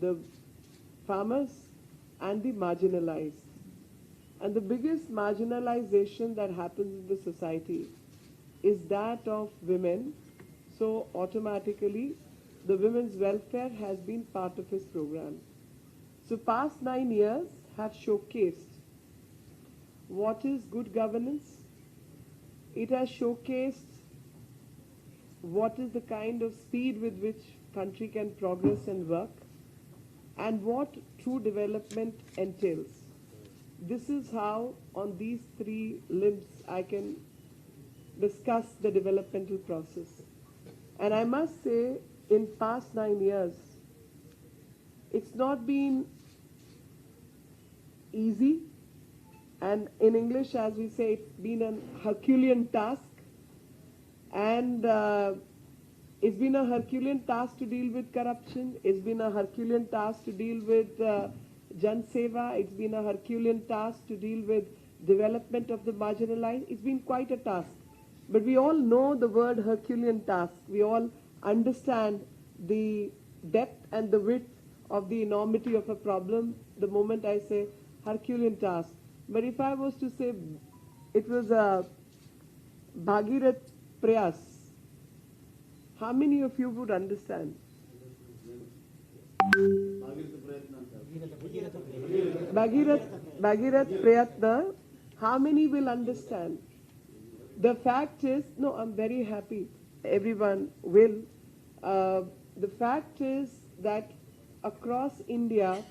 the farmers and the marginalized. And the biggest marginalization that happens in the society is that of women. So automatically, the women's welfare has been part of his program. So past 9 years have showcased what is good governance. It has showcased what is the kind of speed with which country can progress and work, and what true development entails. This is how, on these three limbs, I can discuss the developmental process. And I must say, in past 9 years, it's not been easy. And in English, as we say, it's been a Herculean task. And it's been a Herculean task to deal with corruption. It's been a Herculean task to deal with Jan Seva. It's been a Herculean task to deal with development of the marginalized. It's been quite a task. But we all know the word Herculean task. We all understand the depth and the width of the enormity of a problem the moment I say Herculean task. But if I was to say it was a Bhagirath Prayas, how many of you would understand? Bhagirath Prayatna, how many will understand? The fact is, no, I'm very happy, everyone will. The fact is that across India,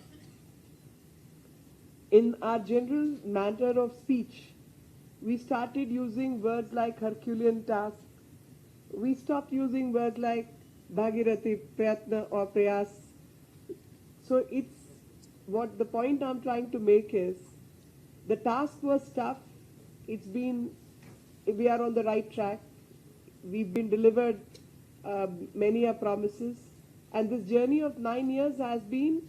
in our general matter of speech, we started using words like Herculean task. We stopped using words like Bhagirathi, Prayatna or Prayas. So it's what the point I'm trying to make is, the task was tough. We are on the right track. We've been delivered many promises. And this journey of 9 years has been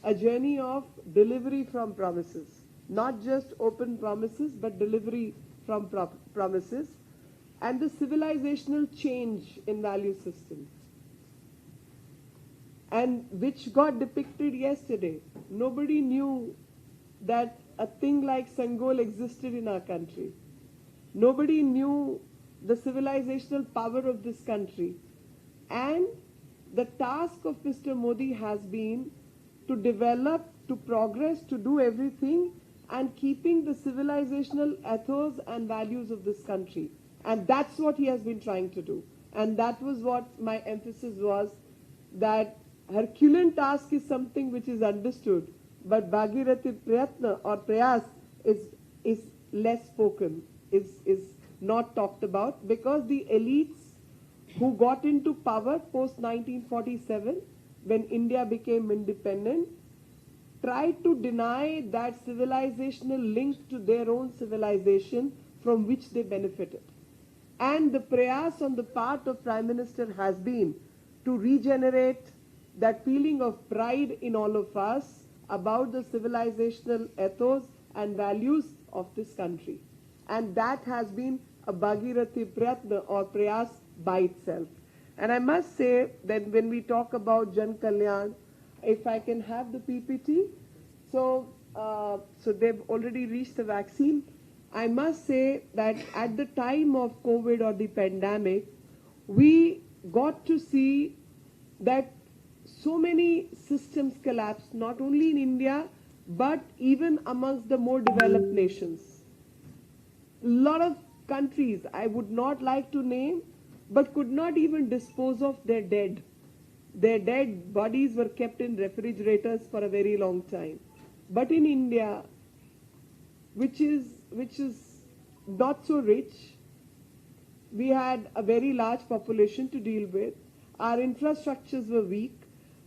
a journey of delivery from promises. Not just open promises, but delivery from promises. And the civilizational change in value systems. And which got depicted yesterday. Nobody knew that a thing like Sangol existed in our country. Nobody knew the civilizational power of this country. And the task of Mr. Modi has been to develop, to progress, to do everything, and keeping the civilizational ethos and values of this country. And that's what he has been trying to do. And that was what my emphasis was, that Herculean task is something which is understood, but Bhagirathi Prayatna or Prayas is less spoken, is not talked about, because the elites who got into power post 1947, when India became independent, tried to deny that civilizational link to their own civilization from which they benefited. And the prayas on the part of Prime Minister has been to regenerate that feeling of pride in all of us about the civilizational ethos and values of this country. And that has been a Bhagirathi Prayatna or Prayas by itself. And I must say that when we talk about Jan Kalyan, if I can have the PPT. So they've already reached the vaccine. I must say that at the time of COVID or the pandemic, we got to see that so many systems collapsed, not only in India, but even amongst the more developed nations. A lot of countries, I would not like to name, but could not even dispose of their dead. Their dead bodies were kept in refrigerators for a very long time. But in India, which is not so rich, we had a very large population to deal with. Our infrastructures were weak,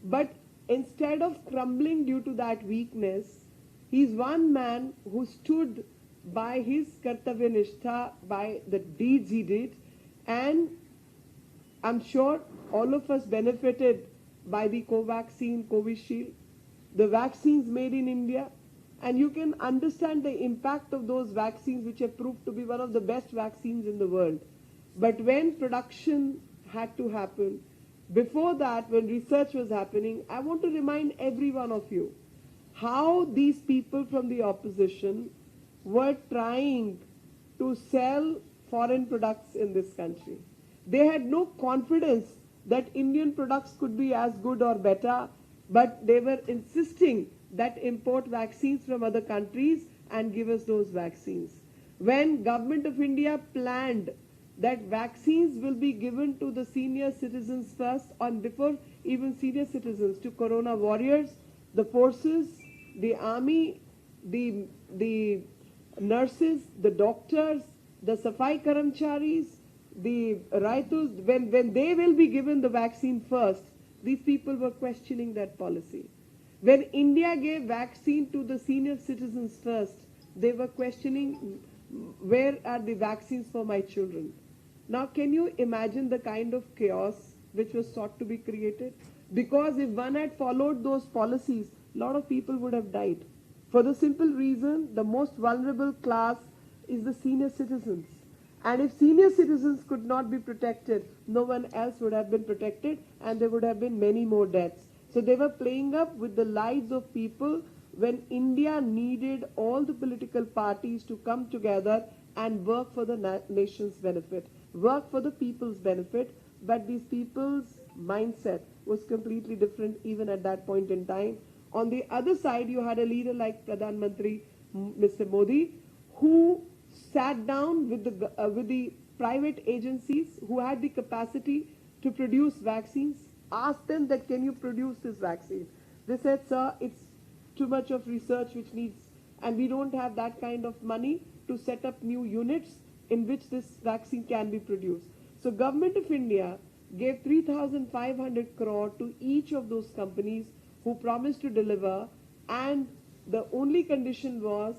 but instead of crumbling due to that weakness, he's one man who stood by his Kartavya Nishtha, by the deeds he did, and I'm sure all of us benefited by the Covaxin, Covishield, the vaccines made in India, and you can understand the impact of those vaccines, which have proved to be one of the best vaccines in the world. But when production had to happen, Before that, when research was happening, I want to remind every one of you how these people from the opposition were trying to sell foreign products in this country. They had no confidence that Indian products could be as good or better, but they were insisting that import vaccines from other countries and give us those vaccines. When Government of India planned that vaccines will be given to the senior citizens first, and before even senior citizens, to corona warriors, the forces, the army, the nurses, the doctors, the Safai Karamcharis, the Raitus, when they will be given the vaccine first, these people were questioning that policy. When India gave vaccine to the senior citizens first, they were questioning, where are the vaccines for my children? Now, can you imagine the kind of chaos which was sought to be created? Because if one had followed those policies, a lot of people would have died. For the simple reason, the most vulnerable class is the senior citizens. And if senior citizens could not be protected, no one else would have been protected, and there would have been many more deaths. So they were playing up with the lives of people when India needed all the political parties to come together and work for the nation's benefit, work for the people's benefit. But these people's mindset was completely different even at that point in time. On the other side, you had a leader like Pradhan Mantri, Mr. Modi, who sat down with the private agencies who had the capacity to produce vaccines, asked them that, can you produce this vaccine? They said, sir, it's too much of research which needs, and we don't have that kind of money to set up new units in which this vaccine can be produced. So Government of India gave 3,500 crore to each of those companies who promised to deliver, and the only condition was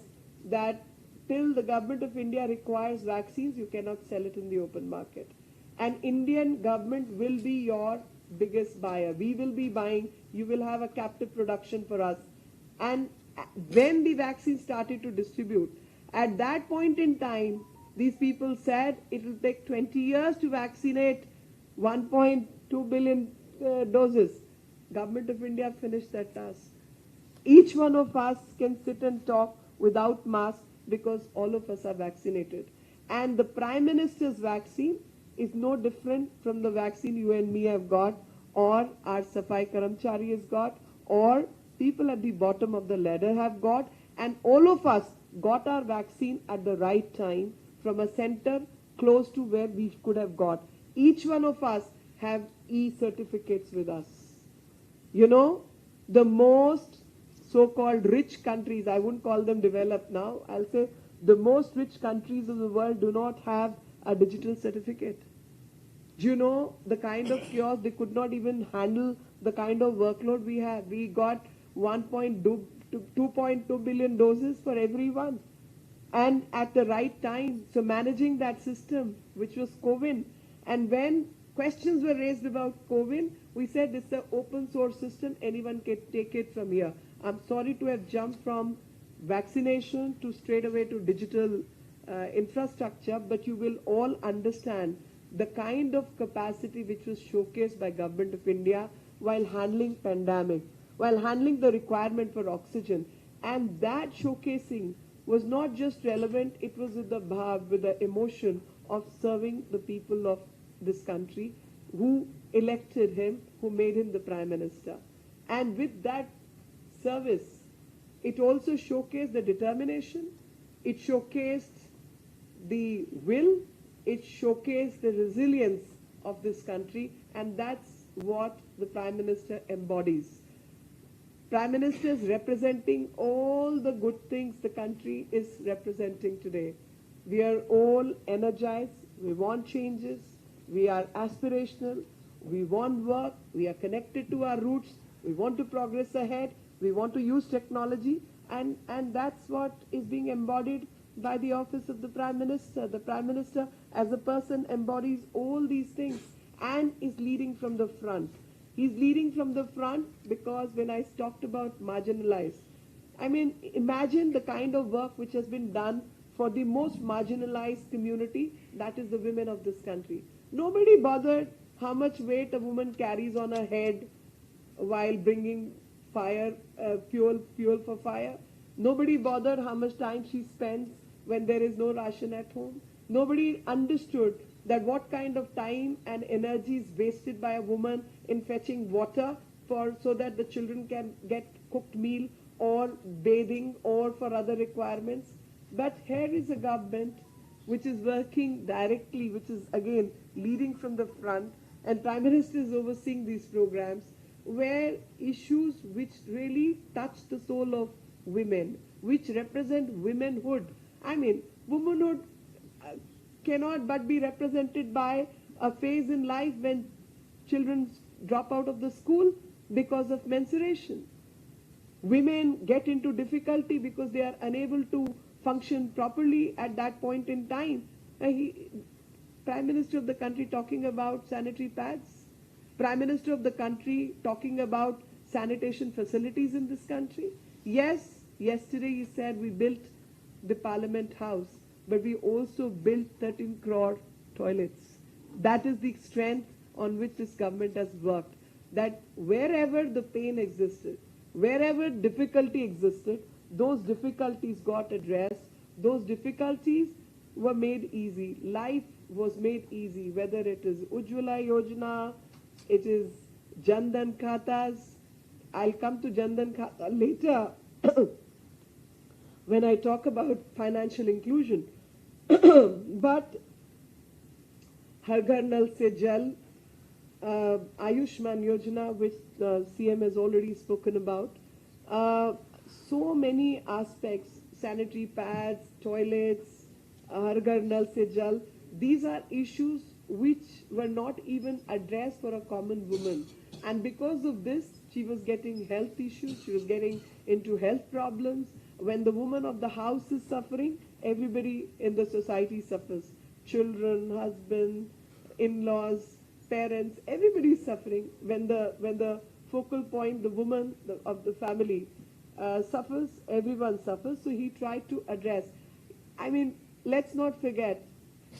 that till the Government of India requires vaccines, you cannot sell it in the open market. And Indian government will be your biggest buyer. We will be buying, you will have a captive production for us. And when the vaccine started to distribute, at that point in time, these people said it will take 20 years to vaccinate 1.2 billion doses. Government of India finished that task. Each one of us can sit and talk without mask because all of us are vaccinated. And the Prime Minister's vaccine is no different from the vaccine you and me have got, or our Safai Karamchari has got, or people at the bottom of the ladder have got, and all of us got our vaccine at the right time from a center close to where we could have got. Each one of us have e-certificates with us. You know, the most so-called rich countries, I wouldn't call them developed now, I'll say the most rich countries of the world do not have a digital certificate. Do you know the kind of chaos? They could not even handle the kind of workload we have. We got 2.2 billion doses for everyone, and at the right time. So managing that system, which was COVID, and when questions were raised about COVID, we said it's an open source system, anyone can take it from here. I'm sorry to have jumped from vaccination to straight away to digital infrastructure, but you will all understand the kind of capacity which was showcased by Government of India while handling pandemic, while handling the requirement for oxygen. And that showcasing was not just relevant, it was with the bhav, with the emotion of serving the people of this country who elected him, who made him the Prime Minister. And with that service, it also showcased the determination, it showcased the will, it showcased the resilience of this country, and that's what the Prime Minister embodies. Prime Minister is representing all the good things the country is representing today. We are all energized, we want changes, we are aspirational, we want work, we are connected to our roots, we want to progress ahead, we want to use technology, and that's what is being embodied by the office of the Prime Minister. The Prime Minister as a person embodies all these things and is leading from the front. He's leading from the front because when I talked about marginalized, I mean, imagine the kind of work which has been done for the most marginalized community, that is the women of this country. Nobody bothered how much weight a woman carries on her head while bringing fuel for fire. Nobody bothered how much time she spends when there is no ration at home. Nobody understood that what kind of time and energy is wasted by a woman in fetching water so that the children can get cooked meal or bathing or for other requirements. But here is a government which is working directly, which is again leading from the front, and Prime Minister is overseeing these programs where issues which really touch the soul of women, which represent womanhood. I mean, womanhood cannot but be represented by a phase in life when children drop out of the school because of menstruation. Women get into difficulty because they are unable to function properly at that point in time. Prime Minister of the country talking about sanitary pads. Prime Minister of the country talking about sanitation facilities in this country. Yes, yesterday he said we built the Parliament House, but we also built 13 crore toilets. That is the strength on which this government has worked. That wherever the pain existed, wherever difficulty existed, those difficulties got addressed. Those difficulties were made easy. Life was made easy, whether it is Ujjwala Yojana, it is Jandan Khatas. I'll come to Jandan Khata later when I talk about financial inclusion. But Har Ghar Nal Se Jal, Ayushman Yojana, which CM has already spoken about, so many aspects, sanitary pads, toilets, Har Ghar Nal Se Jal, these are issues which were not even addressed for a common woman. And because of this, she was getting health issues, she was getting into health problems. When the woman of the house is suffering, everybody in the society suffers. Children, husband, in-laws, parents, everybody is suffering. When the focal point, the woman of the family suffers, everyone suffers. So he tried to address. I mean, let's not forget,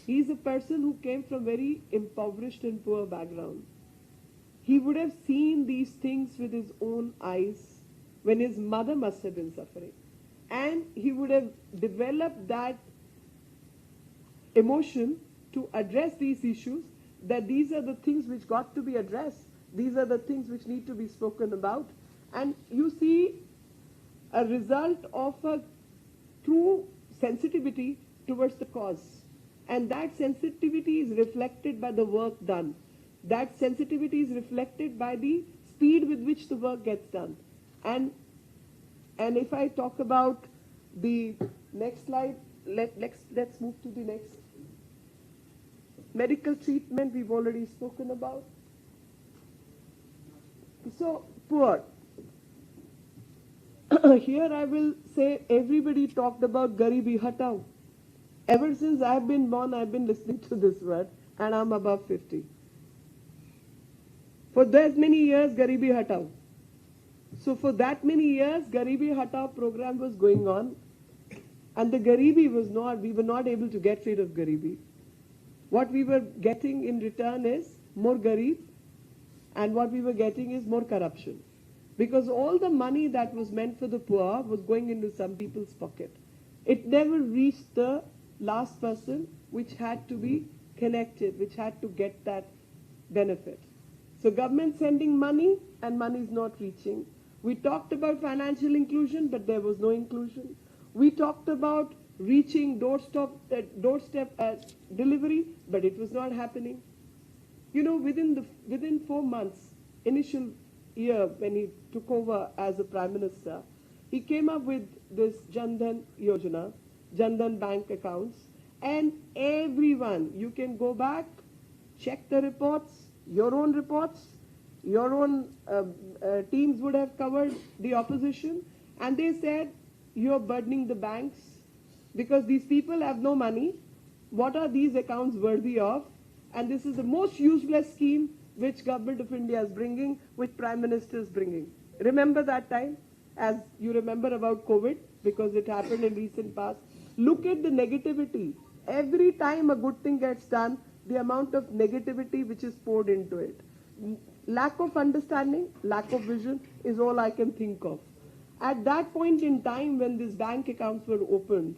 he's a person who came from very impoverished and poor background. He would have seen these things with his own eyes when his mother must have been suffering. And he would have developed that emotion to address these issues, that these are the things which got to be addressed. These are the things which need to be spoken about. And you see a result of a true sensitivity towards the cause. And that sensitivity is reflected by the work done. That sensitivity is reflected by the speed with which the work gets done. And if I talk about the next slide, let's move to the next. Medical treatment we've already spoken about. So, poor. Here I will say everybody talked about Garibi Hatao. Ever since I've been born, I've been listening to this word, and I'm above 50. For that many years, Garibi Hatao. So for that many years, Garibi Hatao program was going on, and the Garibi was not, we were not able to get rid of Garibi. What we were getting in return is more Garib, and what we were getting is more corruption. Because all the money that was meant for the poor was going into some people's pocket. It never reached the last person which had to be connected, which had to get that benefit. So government sending money and money is not reaching. We talked about financial inclusion, but there was no inclusion. We talked about reaching doorstep delivery, but it was not happening. You know, within 4 months, initial year when he took over as a Prime Minister, he came up with this Jandan Yojana, Jandan bank accounts, and everyone, you can go back, check the reports, your own teams would have covered the opposition, and they said, you're burdening the banks because these people have no money. What are these accounts worthy of? And this is the most useless scheme which Government of India is bringing, which Prime Minister is bringing. Remember that time, as you remember about COVID, because it happened in recent past. Look at the negativity. Every time a good thing gets done, the amount of negativity which is poured into it. Lack of understanding, lack of vision is all I can think of. At that point in time when these bank accounts were opened,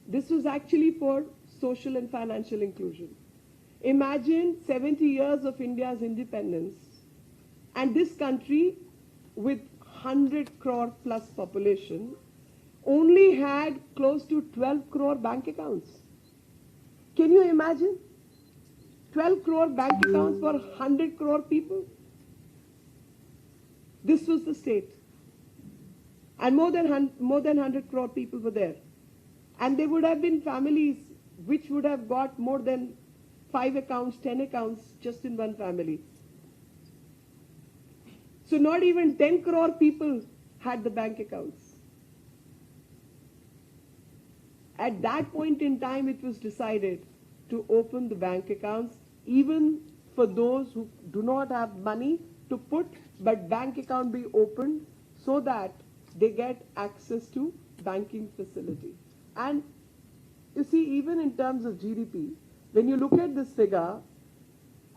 this was actually for social and financial inclusion. Imagine 70 years of India's independence, and this country with 100 crore plus population only had close to 12 crore bank accounts. Can you imagine? 12 crore bank accounts for 100 crore people. This was the state. And more than 100 crore people were there. And there would have been families which would have got more than 5 accounts, 10 accounts just in one family. So not even 10 crore people had the bank accounts. At that point in time, it was decided to open the bank accounts, even for those who do not have money to put, but bank account be opened so that they get access to banking facility. And you see, even in terms of GDP, when you look at this figure,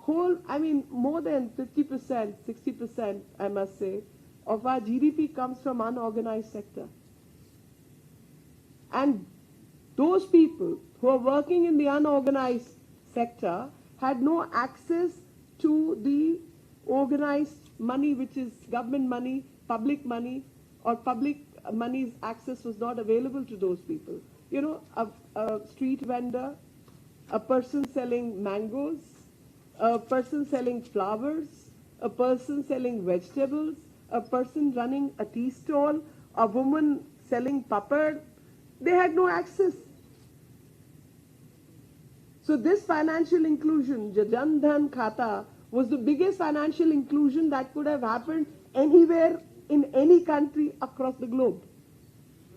more than 50%, 60%, I must say, of our GDP comes from unorganized sector. And those people who are working in the unorganized sector had no access to the organized money, which is government money, public money, or public money's access was not available to those people. You know, a street vendor, a person selling mangoes, a person selling flowers, a person selling vegetables, a person running a tea stall, a woman selling papad, they had no access. So this financial inclusion, Jan Dhan Khata, was the biggest financial inclusion that could have happened anywhere in any country across the globe.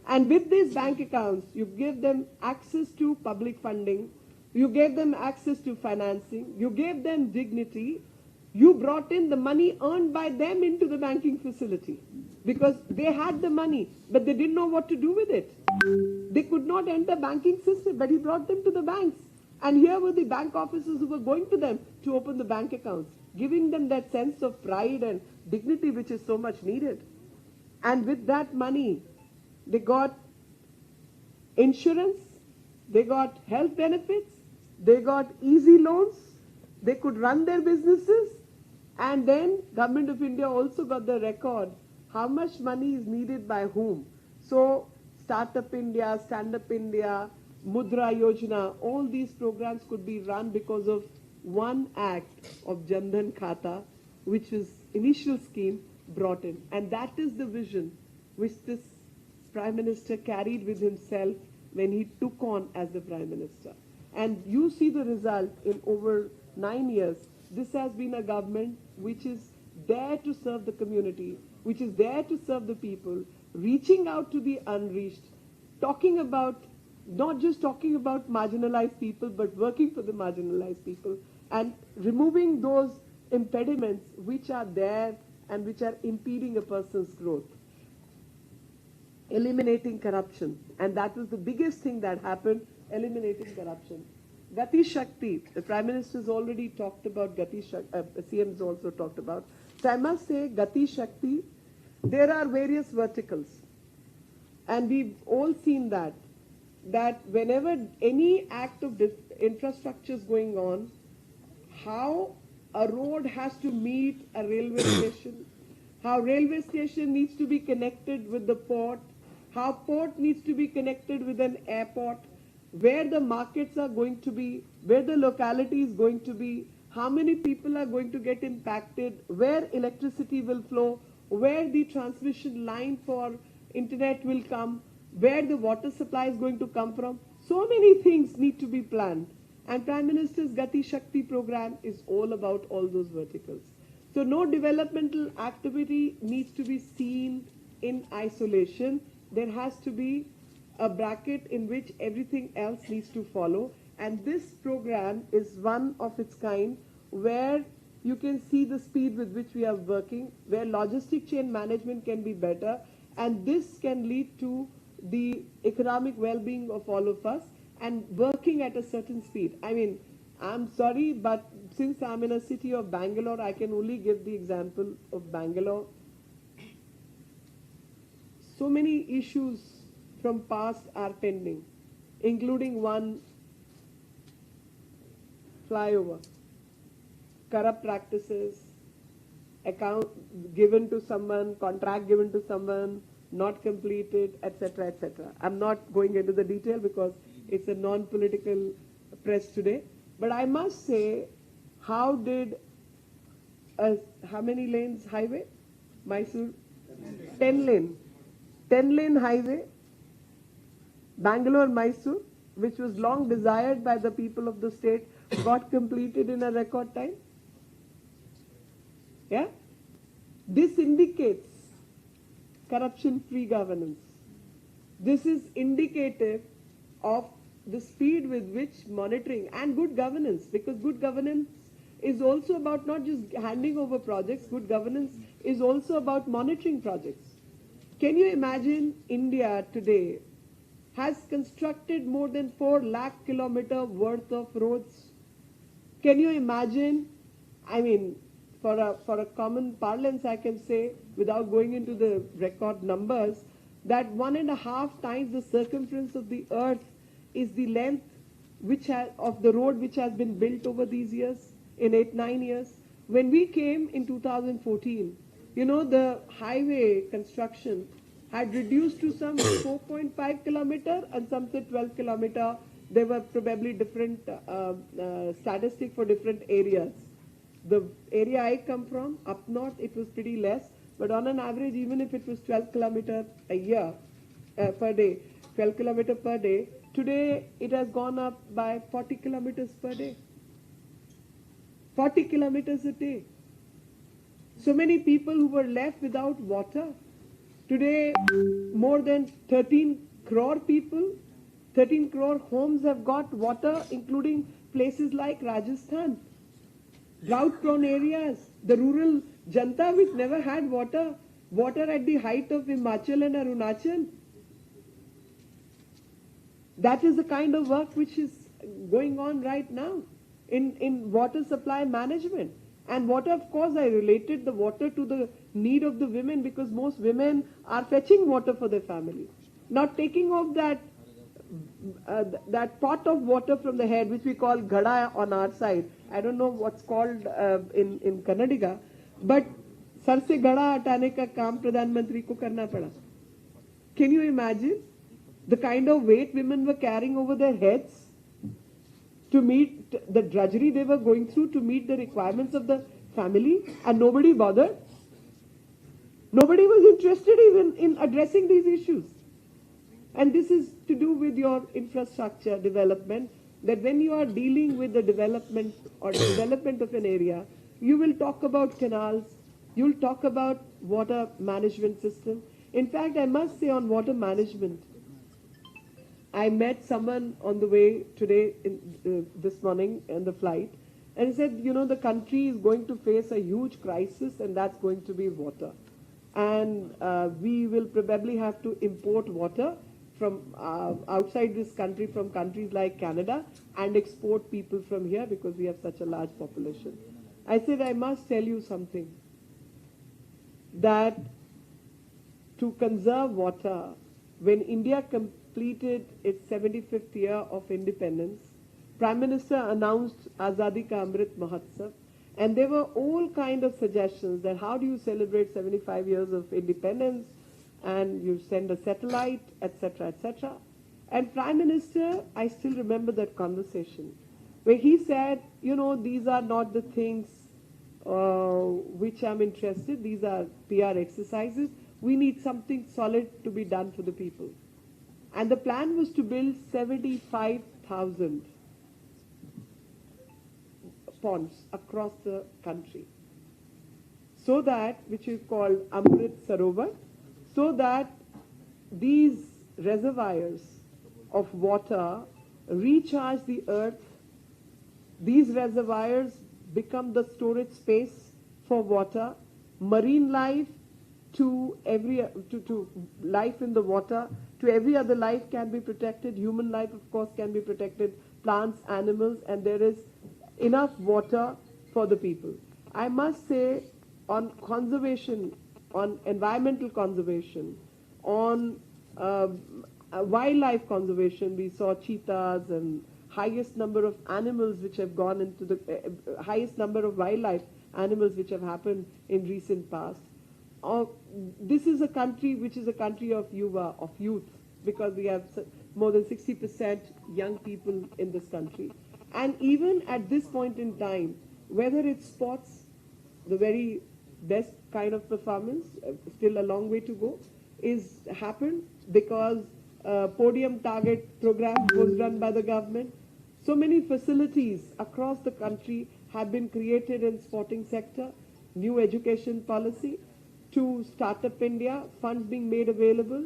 And with these bank accounts, you give them access to public funding, you gave them access to financing, you gave them dignity, you brought in the money earned by them into the banking facility. Because they had the money, but they didn't know what to do with it. They could not enter banking system, but he brought them to the banks. And here were the bank officers who were going to them to open the bank accounts, giving them that sense of pride and dignity which is so much needed. And with that money, they got insurance, they got health benefits, they got easy loans, they could run their businesses, and then Government of India also got the record how much money is needed by whom. So Startup India, Stand Up India, Mudra Yojana, all these programs could be run because of one act of Jan Dhan Khata, which was initial scheme brought in. And that is the vision which this Prime Minister carried with himself when he took on as the Prime Minister. And you see the result in over 9 years. This has been a government which is there to serve the community, which is there to serve the people, reaching out to the unreached, talking about, not just talking about marginalized people, but working for the marginalized people and removing those impediments which are there and which are impeding a person's growth. Eliminating corruption. And that was the biggest thing that happened, eliminating corruption. Gati Shakti, the Prime Minister has already talked about Gati Shakti, CM has also talked about. So I must say, Gati Shakti, there are various verticals. And we've all seen that whenever any act of infrastructure is going on, how a road has to meet a railway station, how railway station needs to be connected with the port, how port needs to be connected with an airport, where the markets are going to be, where the locality is going to be, how many people are going to get impacted, where electricity will flow, where the transmission line for internet will come, where the water supply is going to come from. So many things need to be planned. And Prime Minister's Gati Shakti program is all about all those verticals. So no developmental activity needs to be seen in isolation. There has to be a bracket in which everything else needs to follow. And this program is one of its kind where you can see the speed with which we are working, where logistic chain management can be better, and this can lead to the economic well-being of all of us. and working at a certain speed. I mean, I'm sorry, but since I'm in a city of Bangalore, I can only give the example of Bangalore. So many issues from past are pending, including one flyover, corrupt practices, account given to someone, contract given to someone, not completed, etc., etc. I'm not going into the detail because it's a non-political press today. But I must say, how did, how many lanes highway? Mysore? 10 lane. 10 lane highway, Bangalore-Mysore, which was long desired by the people of the state, got completed in a record time. Yeah? This indicates corruption-free governance. This is indicative of the speed with which monitoring and good governance, because good governance is also about not just handing over projects, good governance is also about monitoring projects. Can you imagine India today has constructed more than 4 lakh kilometers worth of roads? Can you imagine, I mean, for a common parlance, I can say, without going into the record numbers, that 1.5 times the circumference of the earth is the length of the road which has been built over these years, in 8-9 years. When we came in 2014, you know, the highway construction had reduced to some 4.5 kilometer and some say 12 kilometer. There were probably different statistics for different areas. The area I come from, up north, it was pretty less, but on an average, even if it was 12 kilometer a year, per day, 12 kilometer per day, today it has gone up by 40 kilometers per day. 40 kilometers a day. So many people who were left without water. Today, more than 13 crore people, 13 crore homes have got water, including places like Rajasthan. Drought-prone areas, the rural Janta which never had water, water at the height of Himachal and Arunachal. That is the kind of work which is going on right now in water supply management. And water, of course, I related the water to the need of the women, because most women are fetching water for their family. Not taking off that pot of water from the head, which we call ghada on our side. I don't know what's called in Kannadiga, but sar se ghada hatane ka kaam Pradhan Mantri ko karna pada. Can you imagine the kind of weight women were carrying over their heads to meet the drudgery they were going through to meet the requirements of the family, and nobody bothered? Nobody was interested even in addressing these issues. And this is to do with your infrastructure development, that when you are dealing with the development or development of an area, you will talk about canals, you will talk about water management system. In fact, I must say on water management, I met someone on the way today, this morning in the flight, and he said, you know, the country is going to face a huge crisis, and that's going to be water. And we will probably have to import water from outside this country, from countries like Canada, and export people from here because we have such a large population. I said, I must tell you something, that to conserve water, when India completed its 75th year of independence, Prime Minister announced Azadi Ka Amrit Mahotsav, and there were all kind of suggestions that how do you celebrate 75 years of independence, and you send a satellite, etc., etc. And Prime Minister, I still remember that conversation, where he said, you know, these are not the things which I'm interested, these are PR exercises, we need something solid to be done for the people. And the plan was to build 75,000 ponds across the country, so that, which is called Amrit Sarovar, so that these reservoirs of water recharge the earth. These reservoirs become the storage space for water, marine life, to life in the water, to every other life can be protected. Human life, of course, can be protected. Plants, animals, and there is enough water for the people. I must say, on conservation, on environmental conservation, on wildlife conservation, we saw cheetahs and highest number of animals which have gone into the highest number of wildlife animals which have happened in recent past. This is a country which is a country of yuva, of youth, because we have more than 60% young people in this country. And even at this point in time, whether it's sports, the very best kind of performance, still a long way to go, is happened because podium target program was run by the government. So many facilities across the country have been created in sporting sector, new education policy, to Startup India, funds being made available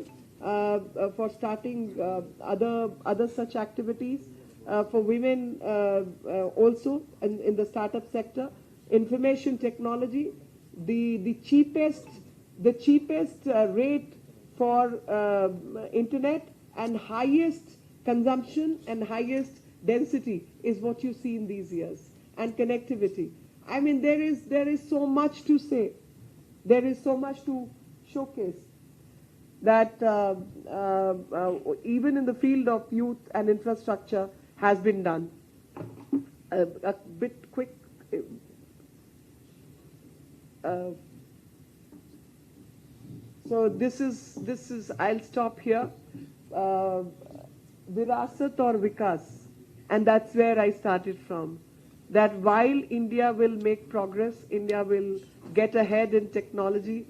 for starting other such activities for women also in the startup sector. Information technology, the cheapest rate for internet and highest consumption and highest density is what you see in these years, and connectivity. I mean, there is so much to say. There is so much to showcase that even in the field of youth and infrastructure has been done. A bit quick. So this is. I'll stop here. Virasat or Vikas, and that's where I started from. That while India will make progress, India will get ahead in technology,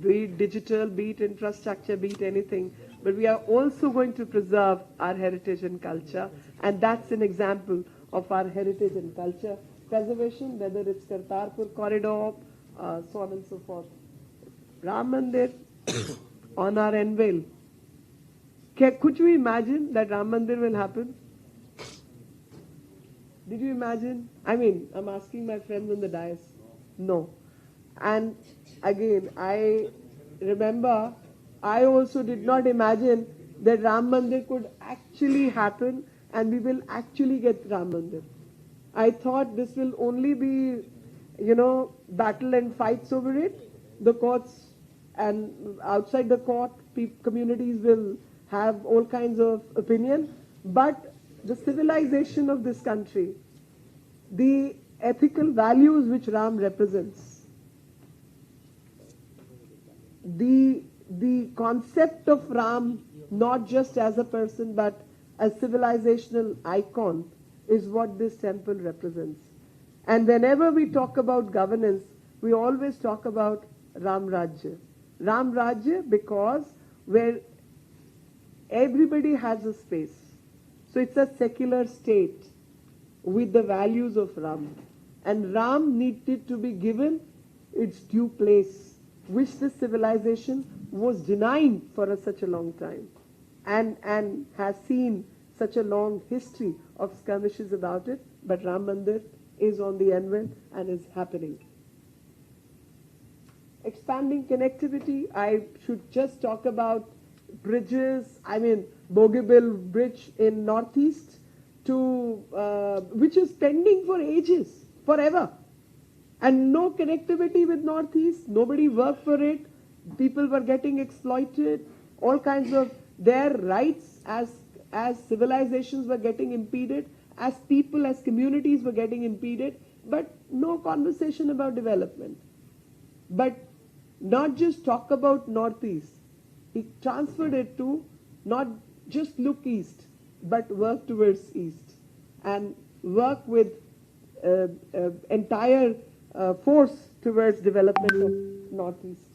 be it digital, be it infrastructure, be it anything, but we are also going to preserve our heritage and culture, and that's an example of our heritage and culture preservation, whether it's Kartarpur corridor, so on and so forth. Ram Mandir on our anvil. Could you imagine that Ram Mandir will happen? Did you imagine? I mean, I'm asking my friends on the dais. No. And again, I remember I also did not imagine that Ram Mandir could actually happen and we will actually get Ram Mandir. I thought this will only be, battle and fights over it. The courts and outside the court, communities will have all kinds of opinion. But the civilization of this country, the ethical values which Ram represents, the concept of Ram, not just as a person but as civilizational icon, is what this temple represents. And whenever we talk about governance, we always talk about Ram Rajya. Ram Rajya because where everybody has a space. So it's a secular state with the values of Ram. And Ram needed to be given its due place, which this civilization was denying for such a long time, and has seen such a long history of skirmishes about it. But Ram Mandir is on the anvil and is happening. Expanding connectivity, I should just talk about bridges. I mean, Bogeybill Bridge in Northeast, which is pending for ages, forever. And no connectivity with Northeast, nobody worked for it, people were getting exploited, all kinds of their rights as civilizations were getting impeded, as people, as communities were getting impeded, but no conversation about development. But not just talk about Northeast, he transferred it to not just look east, but work towards east and work with entire force towards development of Northeast.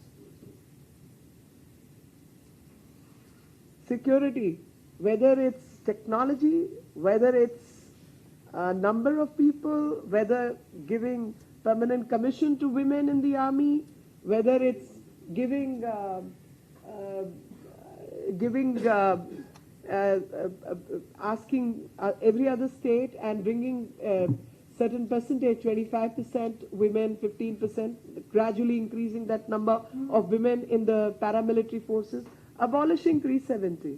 Security, whether it's technology, whether it's number of people, whether giving permanent commission to women in the army, whether it's giving asking every other state and bringing certain percentage, 25% women, 15%, gradually increasing that number of women in the paramilitary forces, abolishing 370.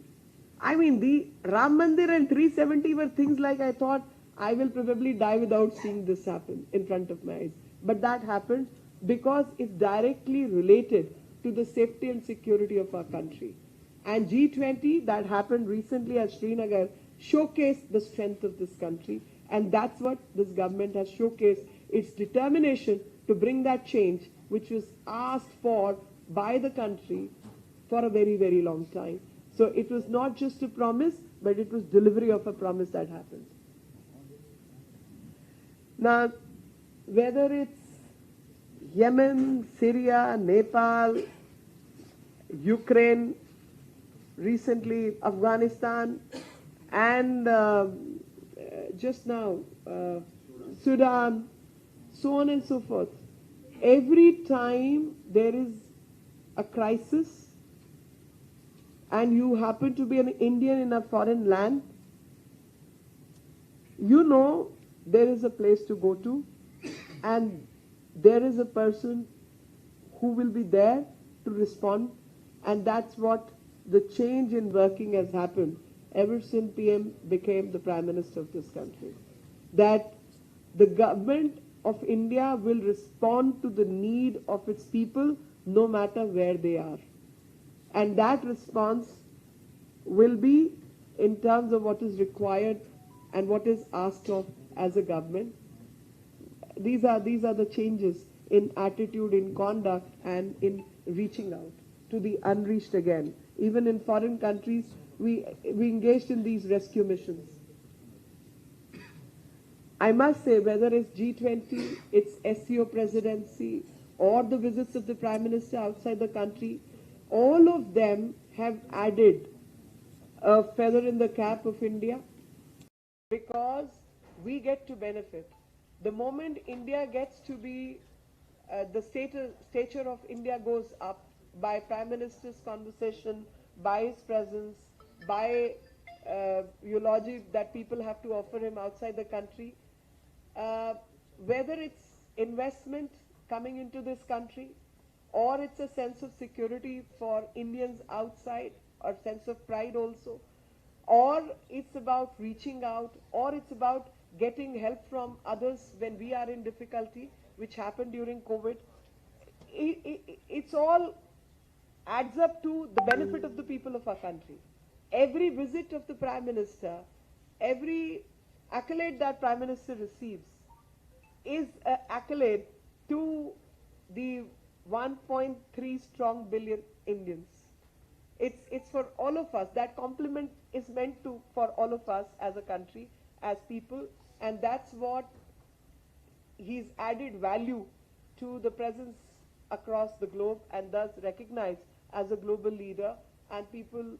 I mean, the Ram Mandir and 370 were things like I thought I will probably die without seeing this happen in front of my eyes. But that happened because it's directly related to the safety and security of our country. And G20 that happened recently at Srinagar showcased the strength of this country, and that's what this government has showcased, its determination to bring that change which was asked for by the country for a very, very long time. So it was not just a promise, but it was delivery of a promise that happened. Now, whether it's Yemen, Syria, Nepal, Ukraine, recently Afghanistan, and just now Sudan, so on and so forth. Every time there is a crisis and you happen to be an Indian in a foreign land, you know there is a place to go to and there is a person who will be there to respond, and that's what the change in working has happened ever since PM became the Prime Minister of this country. That the government of India will respond to the need of its people no matter where they are. And that response will be in terms of what is required and what is asked of as a government. These are the changes in attitude, in conduct, and in reaching out to the unreached again. Even in foreign countries, we engaged in these rescue missions. I must say, whether it's G20, its SCO presidency, or the visits of the Prime Minister outside the country, all of them have added a feather in the cap of India because we get to benefit. The moment India gets to be, the stature of India goes up by Prime Minister's conversation, by his presence, by eulogy that people have to offer him outside the country, whether it's investment coming into this country, or it's a sense of security for Indians outside, or sense of pride also, or it's about reaching out, or it's about getting help from others when we are in difficulty, which happened during COVID. It's all adds up to the benefit of the people of our country. Every visit of the Prime Minister, every accolade that Prime Minister receives is an accolade to the 1.3 strong billion Indians. It's for all of us. That compliment is meant to for all of us as a country, as people, and that's what he's added value to the presence across the globe, and thus recognized as a global leader, and people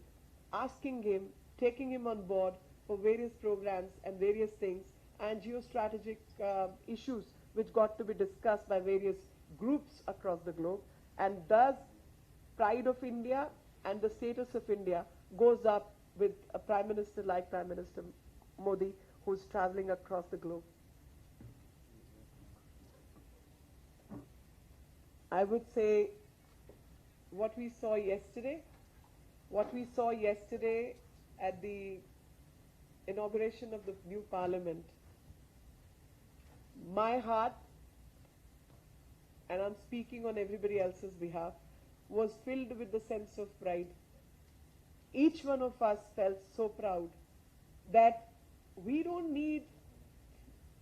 asking him, taking him on board for various programs and various things, and geostrategic issues which got to be discussed by various groups across the globe, and thus pride of India and the status of India goes up with a Prime Minister like Prime Minister Modi, who's traveling across the globe. I would say what we saw yesterday at the inauguration of the new parliament, my heart, and I'm speaking on everybody else's behalf, was filled with the sense of pride. Each one of us felt so proud that we don't need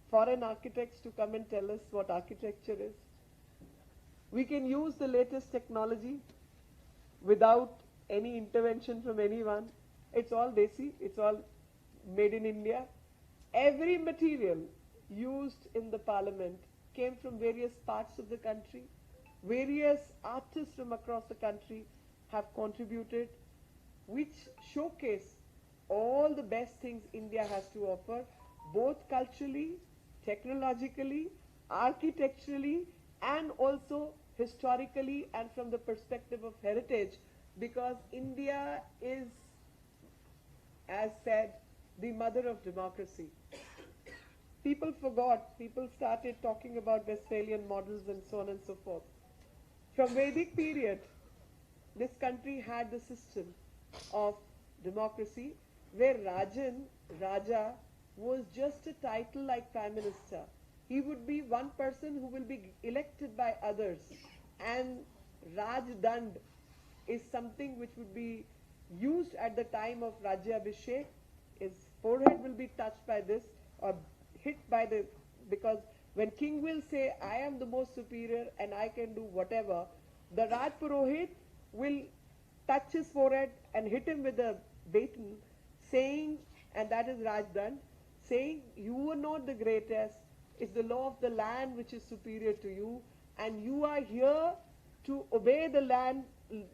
foreign architects to come and tell us what architecture is. We can use the latest technology without any intervention from anyone. It's all desi, it's all made in India. Every material used in the parliament came from various parts of the country. Various artists from across the country have contributed, which showcase all the best things India has to offer, both culturally, technologically, architecturally, and also historically and from the perspective of heritage, because India is, as said, the mother of democracy. People forgot, people started talking about Westphalian models and so on and so forth. From Vedic period, this country had the system of democracy where Raja, was just a title like Prime Minister. He would be one person who will be elected by others. And Raj Dand is something which would be used at the time of Rajyabhishek. His forehead will be touched by this or hit by the, because when king will say, I am the most superior and I can do whatever, the Raj Purohit will touch his forehead and hit him with a baton, saying, and that is Rajdan, saying, you are not the greatest, it's the law of the land which is superior to you, and you are here to obey the land,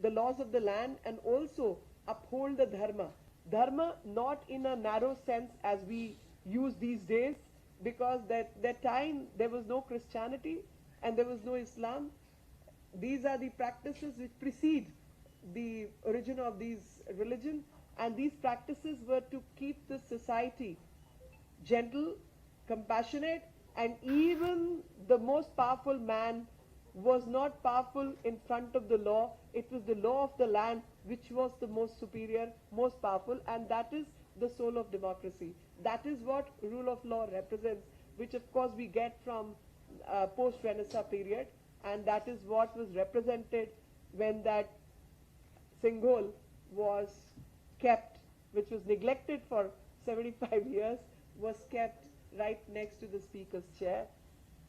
the laws of the land, and also uphold the dharma. Dharma not in a narrow sense as we use these days, because that time there was no Christianity and there was no Islam. These are the practices which precede the origin of these religion, and these practices were to keep the society gentle, compassionate, and even the most powerful man was not powerful in front of the law. It was the law of the land which was the most superior, most powerful, and that is the soul of democracy. That is what rule of law represents, which of course we get from post-Renaissance period, and that is what was represented when that Singhol was kept, which was neglected for 75 years, was kept right next to the speaker's chair.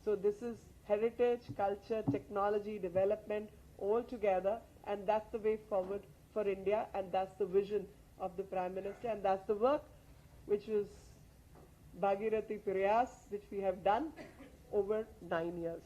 So this is heritage, culture, technology, development all together, and that's the way forward for India, and that's the vision of the Prime Minister, and that's the work which was Bhagirathi Prayas, which we have done over 9 years.